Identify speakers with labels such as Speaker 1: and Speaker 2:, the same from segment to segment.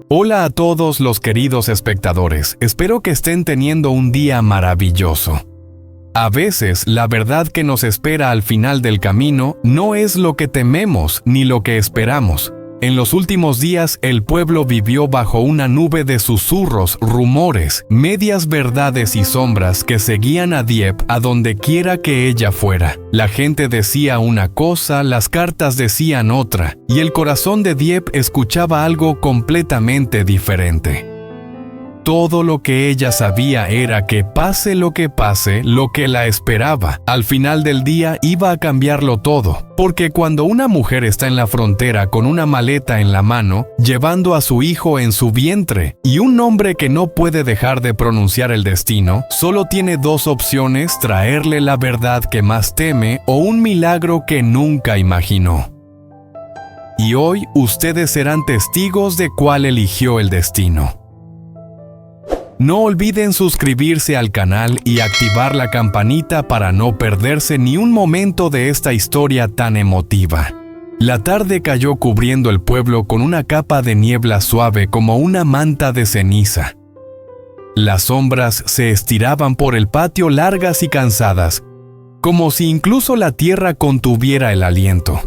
Speaker 1: Hola a todos los queridos espectadores, espero que estén teniendo un día maravilloso. A veces, la verdad que nos espera al final del camino no es lo que tememos ni lo que esperamos. En los últimos días, el pueblo vivió bajo una nube de susurros, rumores, medias verdades y sombras que seguían a Dieppe a donde quiera que ella fuera. La gente decía una cosa, las cartas decían otra, y el corazón de Dieppe escuchaba algo completamente diferente. Todo lo que ella sabía era que pase, lo que la esperaba, al final del día iba a cambiarlo todo. Porque cuando una mujer está en la frontera con una maleta en la mano, llevando a su hijo en su vientre, y un hombre que no puede dejar de pronunciar el destino, solo tiene dos opciones: traerle la verdad que más teme o un milagro que nunca imaginó. Y hoy ustedes serán testigos de cuál eligió el destino. No olviden suscribirse al canal y activar la campanita para no perderse ni un momento de esta historia tan emotiva. La tarde cayó cubriendo el pueblo con una capa de niebla suave como una manta de ceniza. Las sombras se estiraban por el patio largas y cansadas, como si incluso la tierra contuviera el aliento.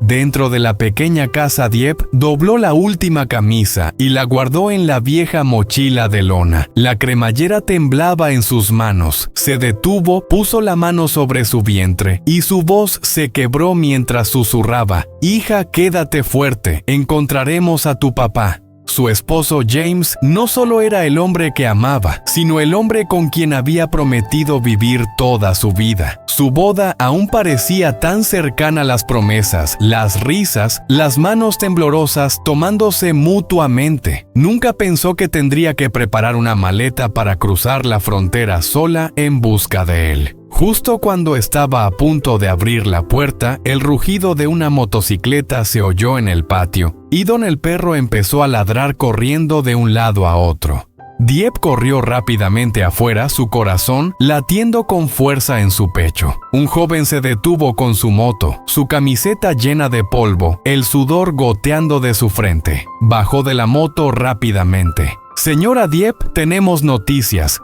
Speaker 1: Dentro de la pequeña casa, Dieppe dobló la última camisa y la guardó en la vieja mochila de lona. La cremallera temblaba en sus manos. Se detuvo, puso la mano sobre su vientre y su voz se quebró mientras susurraba: «Hija, quédate fuerte, encontraremos a tu papá». Su esposo James no solo era el hombre que amaba, sino el hombre con quien había prometido vivir toda su vida. Su boda aún parecía tan cercana a las promesas, las risas, las manos temblorosas tomándose mutuamente. Nunca pensó que tendría que preparar una maleta para cruzar la frontera sola en busca de él. Justo cuando estaba a punto de abrir la puerta, el rugido de una motocicleta se oyó en el patio, y Don el perro empezó a ladrar corriendo de un lado a otro. Dieppe corrió rápidamente afuera, su corazón latiendo con fuerza en su pecho. Un joven se detuvo con su moto, su camiseta llena de polvo, el sudor goteando de su frente. Bajó de la moto rápidamente. «Señora Dieppe, tenemos noticias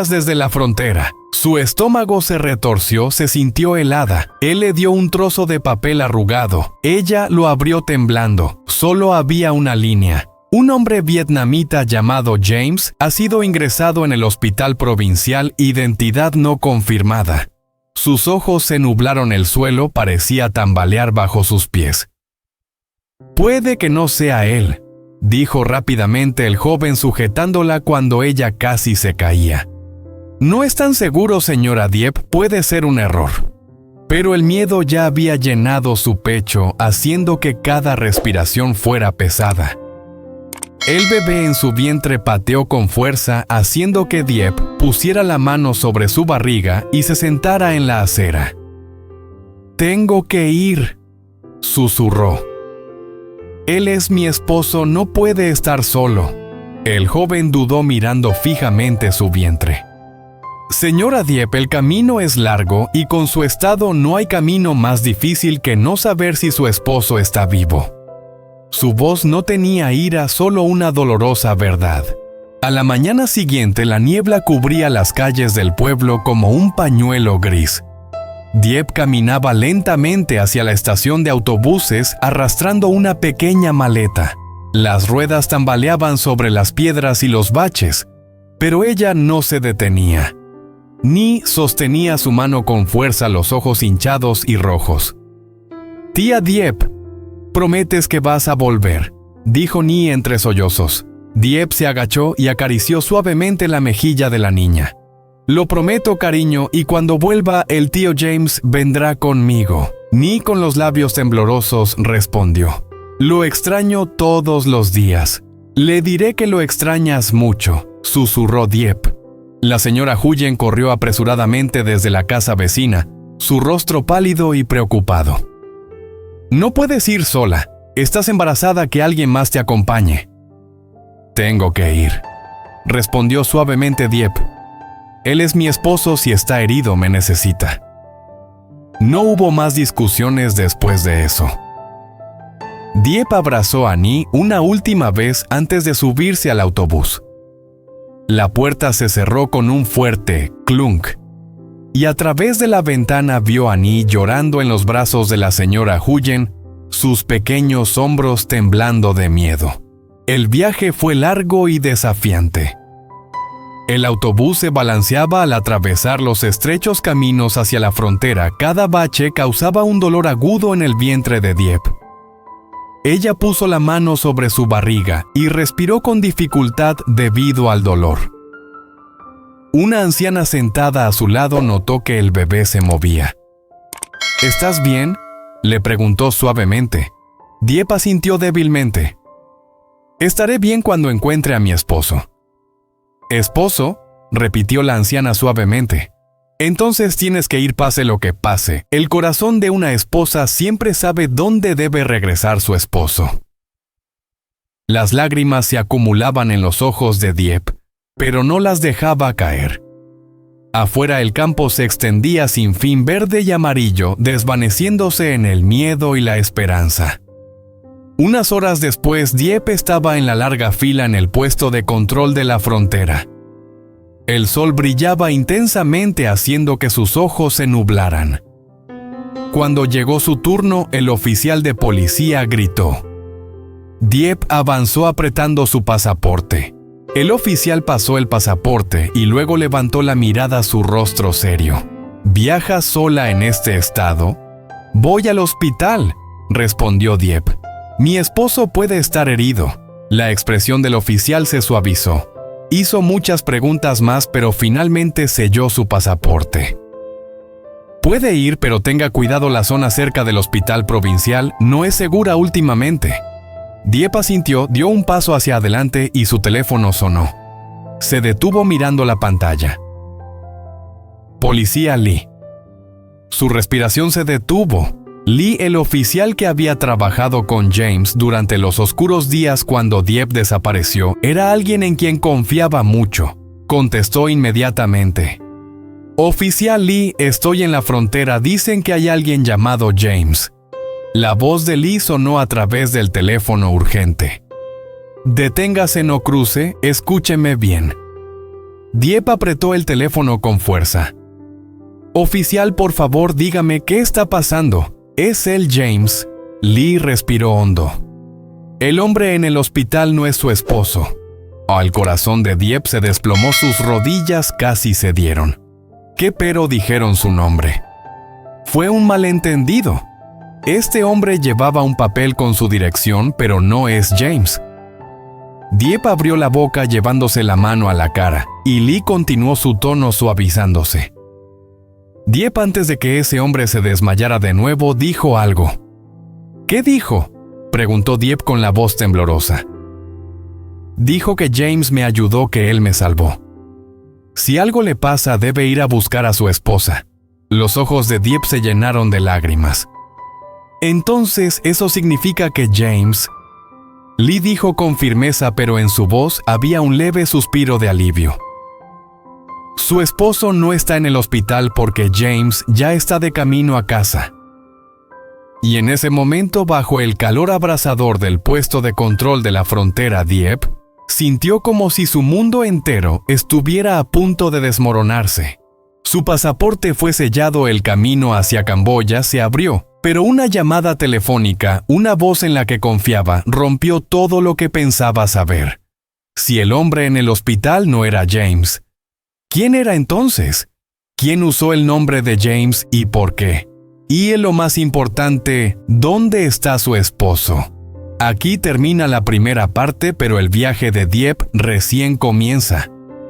Speaker 1: desde la frontera». Su estómago se retorció, se sintió helada. Él le dio un trozo de papel arrugado. Ella lo abrió temblando. Solo había una línea. Un hombre vietnamita llamado James ha sido ingresado en el hospital provincial, identidad no confirmada. Sus ojos se nublaron, el suelo parecía tambalear bajo sus pies. «Puede que no sea él», dijo rápidamente el joven sujetándola cuando ella casi se caía. «No es tan seguro, señora Dieppe, puede ser un error». Pero el miedo ya había llenado su pecho, haciendo que cada respiración fuera pesada. El bebé en su vientre pateó con fuerza, haciendo que Dieppe pusiera la mano sobre su barriga y se sentara en la acera. «Tengo que ir», susurró. «Él es mi esposo, no puede estar solo». El joven dudó mirando fijamente su vientre. «Señora Dieppe, el camino es largo y con su estado no hay camino más difícil que no saber si su esposo está vivo». Su voz no tenía ira, solo una dolorosa verdad. A la mañana siguiente, la niebla cubría las calles del pueblo como un pañuelo gris. Dieppe caminaba lentamente hacia la estación de autobuses arrastrando una pequeña maleta. Las ruedas tambaleaban sobre las piedras y los baches, pero ella no se detenía. Ni sostenía su mano con fuerza, los ojos hinchados y rojos. «Tía Dieppe, prometes que vas a volver», dijo Ni entre sollozos. Dieppe se agachó y acarició suavemente la mejilla de la niña. «Lo prometo, cariño, y cuando vuelva el tío James vendrá conmigo». Ni con los labios temblorosos respondió. «Lo extraño todos los días». «Le diré que lo extrañas mucho», susurró Dieppe. La señora Huyen corrió apresuradamente desde la casa vecina, su rostro pálido y preocupado. «No puedes ir sola. Estás embarazada, que alguien más te acompañe». «Tengo que ir», respondió suavemente Dieppe. «Él es mi esposo, si está herido me necesita». No hubo más discusiones después de eso. Dieppe abrazó a Annie una última vez antes de subirse al autobús. La puerta se cerró con un fuerte clunk, y a través de la ventana vio a Annie llorando en los brazos de la señora Huyen, sus pequeños hombros temblando de miedo. El viaje fue largo y desafiante. El autobús se balanceaba al atravesar los estrechos caminos hacia la frontera. Cada bache causaba un dolor agudo en el vientre de Dieppe. Ella puso la mano sobre su barriga y respiró con dificultad debido al dolor. Una anciana sentada a su lado notó que el bebé se movía. ¿Estás bien?, le preguntó suavemente. Dieppe asintió débilmente. Estaré bien cuando encuentre a mi esposo. ¿Esposo?, repitió la anciana suavemente. Entonces tienes que ir pase lo que pase. El corazón de una esposa siempre sabe dónde debe regresar su esposo. Las lágrimas se acumulaban en los ojos de Dieppe, pero no las dejaba caer. Afuera el campo se extendía sin fin verde y amarillo, desvaneciéndose en el miedo y la esperanza. Unas horas después, Dieppe estaba en la larga fila en el puesto de control de la frontera. El sol brillaba intensamente haciendo que sus ojos se nublaran. Cuando llegó su turno, el oficial de policía gritó. Dieppe avanzó apretando su pasaporte. El oficial pasó el pasaporte y luego levantó la mirada a su rostro serio. ¿Viajas sola en este estado? Voy al hospital, respondió Dieppe. Mi esposo puede estar herido. La expresión del oficial se suavizó. Hizo muchas preguntas más, pero finalmente selló su pasaporte. Puede ir, pero tenga cuidado, la zona cerca del hospital provincial no es segura últimamente. Dieppe asintió, dio un paso hacia adelante y su teléfono sonó. Se detuvo mirando la pantalla. Policía Lee. Su respiración se detuvo. Lee, el oficial que había trabajado con James durante los oscuros días cuando Dieppe desapareció, era alguien en quien confiaba mucho. Contestó inmediatamente. Oficial Lee, estoy en la frontera, dicen que hay alguien llamado James. La voz de Lee sonó a través del teléfono urgente. Deténgase, no cruce, escúcheme bien. Dieppe apretó el teléfono con fuerza. Oficial, por favor, dígame qué está pasando. ¿Es él James? Lee respiró hondo. El hombre en el hospital no es su esposo. Al corazón de Dieppe se desplomó, sus rodillas casi cedieron. ¿Qué pero dijeron su nombre? Fue un malentendido. Este hombre llevaba un papel con su dirección, pero no es James. Dieppe abrió la boca llevándose la mano a la cara, y Lee continuó su tono suavizándose. Dieppe, antes de que ese hombre se desmayara de nuevo, dijo algo. ¿Qué dijo?, preguntó Dieppe con la voz temblorosa. Dijo que James me ayudó, que él me salvó. Si algo le pasa, debe ir a buscar a su esposa. Los ojos de Dieppe se llenaron de lágrimas. Entonces, ¿eso significa que James...? Lee dijo con firmeza, pero en su voz había un leve suspiro de alivio. Su esposo no está en el hospital porque James ya está de camino a casa. Y en ese momento, bajo el calor abrasador del puesto de control de la frontera, Dieppe sintió como si su mundo entero estuviera a punto de desmoronarse. Su pasaporte fue sellado, el camino hacia Camboya se abrió, pero una llamada telefónica, una voz en la que confiaba, rompió todo lo que pensaba saber. Si el hombre en el hospital no era James, ¿quién era entonces? ¿Quién usó el nombre de James y por qué? Y lo más importante, ¿dónde está su esposo? Aquí termina la primera parte, pero el viaje de Dieppe recién comienza.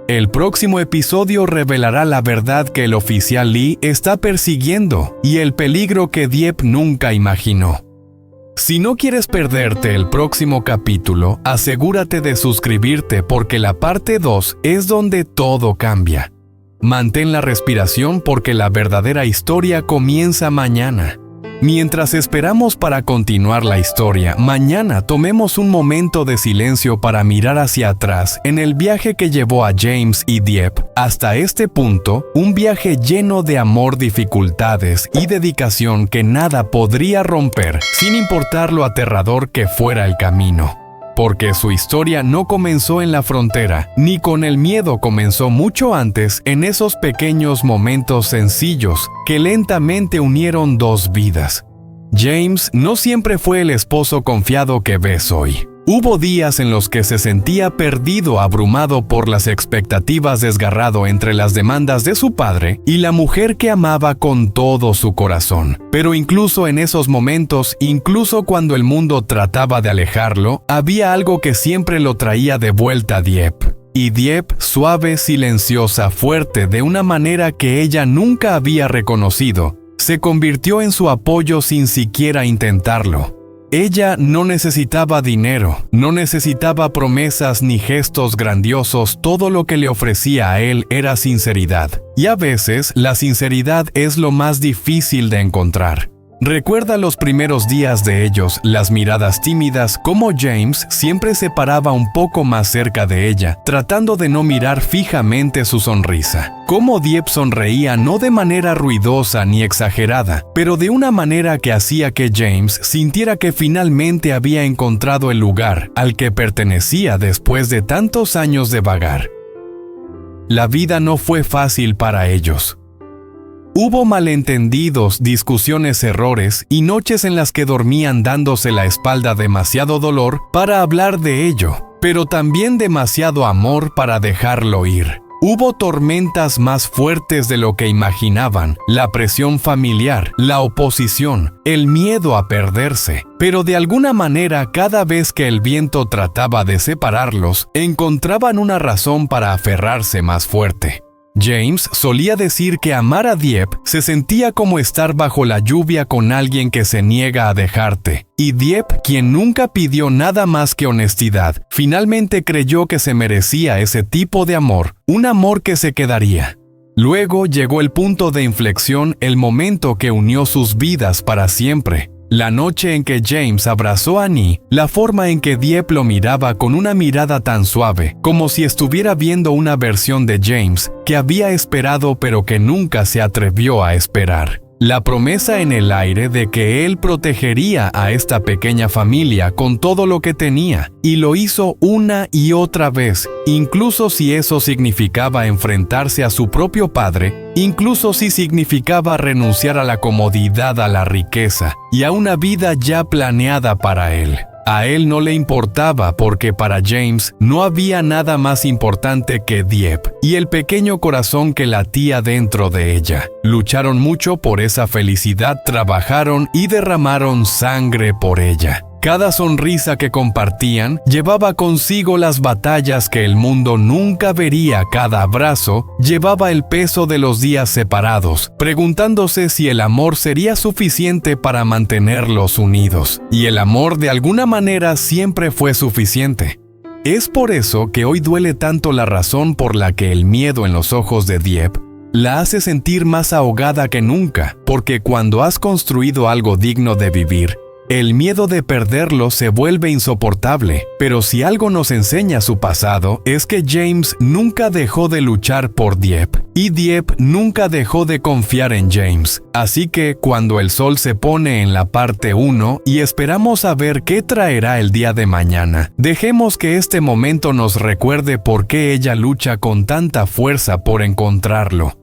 Speaker 1: El próximo episodio revelará la verdad que el oficial Lee está persiguiendo y el peligro que Dieppe nunca imaginó. Si no quieres perderte el próximo capítulo, asegúrate de suscribirte porque la parte 2 es donde todo cambia. Mantén la respiración porque la verdadera historia comienza mañana. Mientras esperamos para continuar la historia, mañana tomemos un momento de silencio para mirar hacia atrás en el viaje que llevó a James y Dieppe hasta este punto, un viaje lleno de amor, dificultades y dedicación que nada podría romper, sin importar lo aterrador que fuera el camino. Porque su historia no comenzó en la frontera, ni con el miedo, comenzó mucho antes en esos pequeños momentos sencillos que lentamente unieron dos vidas. James no siempre fue el esposo confiado que ves hoy. Hubo días en los que se sentía perdido, abrumado por las expectativas, desgarrado entre las demandas de su padre y la mujer que amaba con todo su corazón. Pero incluso en esos momentos, incluso cuando el mundo trataba de alejarlo, había algo que siempre lo traía de vuelta a Dieppe. Y Dieppe, suave, silenciosa, fuerte, de una manera que ella nunca había reconocido, se convirtió en su apoyo sin siquiera intentarlo. Ella no necesitaba dinero, no necesitaba promesas ni gestos grandiosos, todo lo que le ofrecía a él era sinceridad. Y a veces, la sinceridad es lo más difícil de encontrar. Recuerda los primeros días de ellos, las miradas tímidas, cómo James siempre se paraba un poco más cerca de ella, tratando de no mirar fijamente su sonrisa. Cómo Dieppe sonreía no de manera ruidosa ni exagerada, pero de una manera que hacía que James sintiera que finalmente había encontrado el lugar al que pertenecía después de tantos años de vagar. La vida no fue fácil para ellos. Hubo malentendidos, discusiones, errores y noches en las que dormían dándose la espalda, demasiado dolor para hablar de ello, pero también demasiado amor para dejarlo ir. Hubo tormentas más fuertes de lo que imaginaban, la presión familiar, la oposición, el miedo a perderse, pero de alguna manera cada vez que el viento trataba de separarlos, encontraban una razón para aferrarse más fuerte. James solía decir que amar a Dieppe se sentía como estar bajo la lluvia con alguien que se niega a dejarte. Y Dieppe, quien nunca pidió nada más que honestidad, finalmente creyó que se merecía ese tipo de amor, un amor que se quedaría. Luego llegó el punto de inflexión, el momento que unió sus vidas para siempre. La noche en que James abrazó a Annie, la forma en que Dieppe lo miraba con una mirada tan suave, como si estuviera viendo una versión de James que había esperado pero que nunca se atrevió a esperar. La promesa en el aire de que él protegería a esta pequeña familia con todo lo que tenía, y lo hizo una y otra vez, incluso si eso significaba enfrentarse a su propio padre, incluso si significaba renunciar a la comodidad, a la riqueza y a una vida ya planeada para él. A él no le importaba porque para James no había nada más importante que Dieppe y el pequeño corazón que latía dentro de ella. Lucharon mucho por esa felicidad, trabajaron y derramaron sangre por ella. Cada sonrisa que compartían llevaba consigo las batallas que el mundo nunca vería. Cada abrazo llevaba el peso de los días separados, preguntándose si el amor sería suficiente para mantenerlos unidos. Y el amor de alguna manera siempre fue suficiente. Es por eso que hoy duele tanto la razón por la que el miedo en los ojos de Dieppe la hace sentir más ahogada que nunca, porque cuando has construido algo digno de vivir, el miedo de perderlo se vuelve insoportable. Pero si algo nos enseña su pasado, es que James nunca dejó de luchar por Dieppe, y Dieppe nunca dejó de confiar en James. Así que cuando el sol se pone en la parte 1 y esperamos a ver qué traerá el día de mañana, dejemos que este momento nos recuerde por qué ella lucha con tanta fuerza por encontrarlo.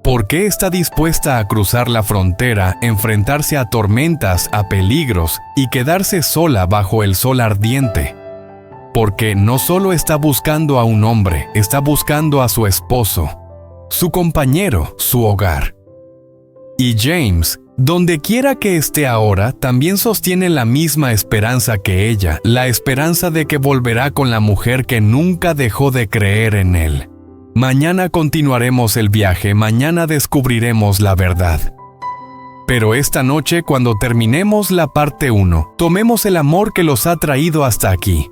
Speaker 1: ¿Por qué está dispuesta a cruzar la frontera, enfrentarse a tormentas, a peligros y quedarse sola bajo el sol ardiente? Porque no solo está buscando a un hombre, está buscando a su esposo, su compañero, su hogar. Y James, donde quiera que esté ahora, también sostiene la misma esperanza que ella, la esperanza de que volverá con la mujer que nunca dejó de creer en él. Mañana continuaremos el viaje, mañana descubriremos la verdad. Pero esta noche, cuando terminemos la parte 1, tomemos el amor que los ha traído hasta aquí.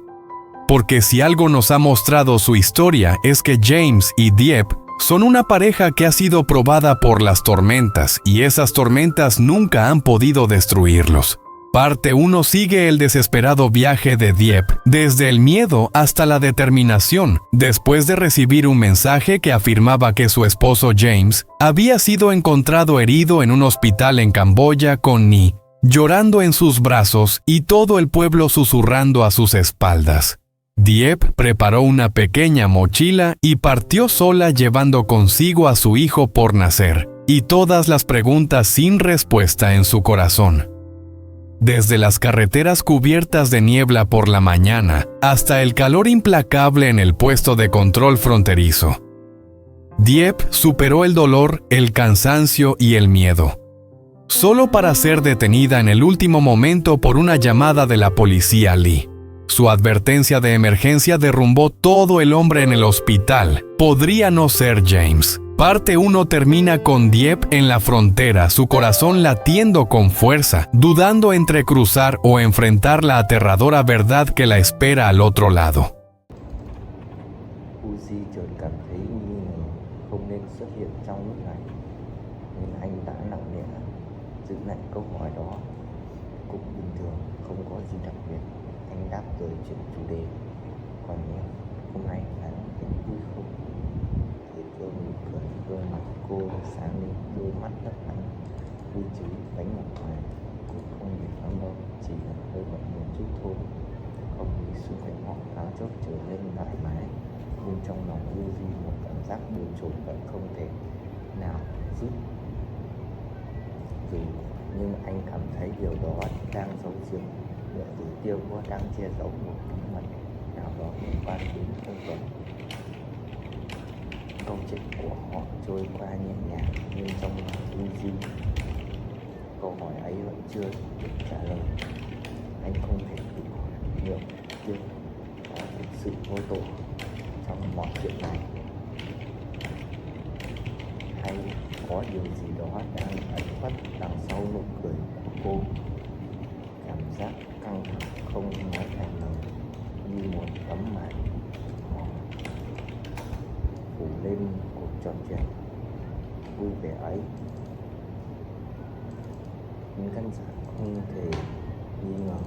Speaker 1: Porque si algo nos ha mostrado su historia es que James y Dieppe Son una pareja que ha sido probada por las tormentas y esas tormentas nunca han podido destruirlos. Parte 1 sigue el desesperado viaje de Dieppe, desde el miedo hasta la determinación, después de recibir un mensaje que afirmaba que su esposo James había sido encontrado herido en un hospital en Camboya con Nhi, llorando en sus brazos y todo el pueblo susurrando a sus espaldas. Dieppe preparó una pequeña mochila y partió sola llevando consigo a su hijo por nacer, y todas las preguntas sin respuesta en su corazón. Desde las carreteras cubiertas de niebla por la mañana hasta el calor implacable en el puesto de control fronterizo, Dieppe superó el dolor, el cansancio y el miedo, solo para ser detenida en el último momento por una llamada de la policía Lee. Su advertencia de emergencia derrumbó todo el hombre en el hospital. Podría no ser James. Parte 1 termina con Dieppe en la frontera, su corazón latiendo con fuerza, dudando entre cruzar o enfrentar la aterradora verdad que la espera al otro lado.
Speaker 2: Uzi chợt cảm thấy nghi ngờ không nên xuất hiện trong lúc này, nên anh đã nặng nề giữ lại câu hỏi đó. Cũng bình thường, không có gì đặc biệt. Anh đáp tới chuyện chủ đề. Còn em, hôm nay anh thấy vui không? Thì cho mình cười, gương mặt cô sáng lên, đôi mắt lấp lánh. Vui chứ, bánh ngọt ngoài cũng không nhiều lắm đâu, chỉ là hơi bận một chút thôi. Không khí xung quanh họ thoáng chốc trở nên thoải mái, nhưng trong lòng Uzi một cảm giác bồn chồn vẫn không thể nào dứt. Dù nhưng anh cảm thấy điều đó đang giấu giếm, nửa tử tiêu có đang che giấu một bí mật nào đó liên quan đến công việc. Câu chuyện của họ trôi qua nhẹ nhàng, nhưng trong lòng Uzi, câu hỏi ấy vẫn chưa được trả lời. Anh không thể tự hỏi liệu tiêu có thực sự vô tội trong mọi chuyện này, hay có điều gì đó đang ẩn khuất đằng sau nụ cười của cô. Cảm giác căng thẳng không nói thành lời, như một tấm màn phủ lên cuộc trò chuyện vui vẻ ấy. Nhưng khán giả không thể nghi ngờ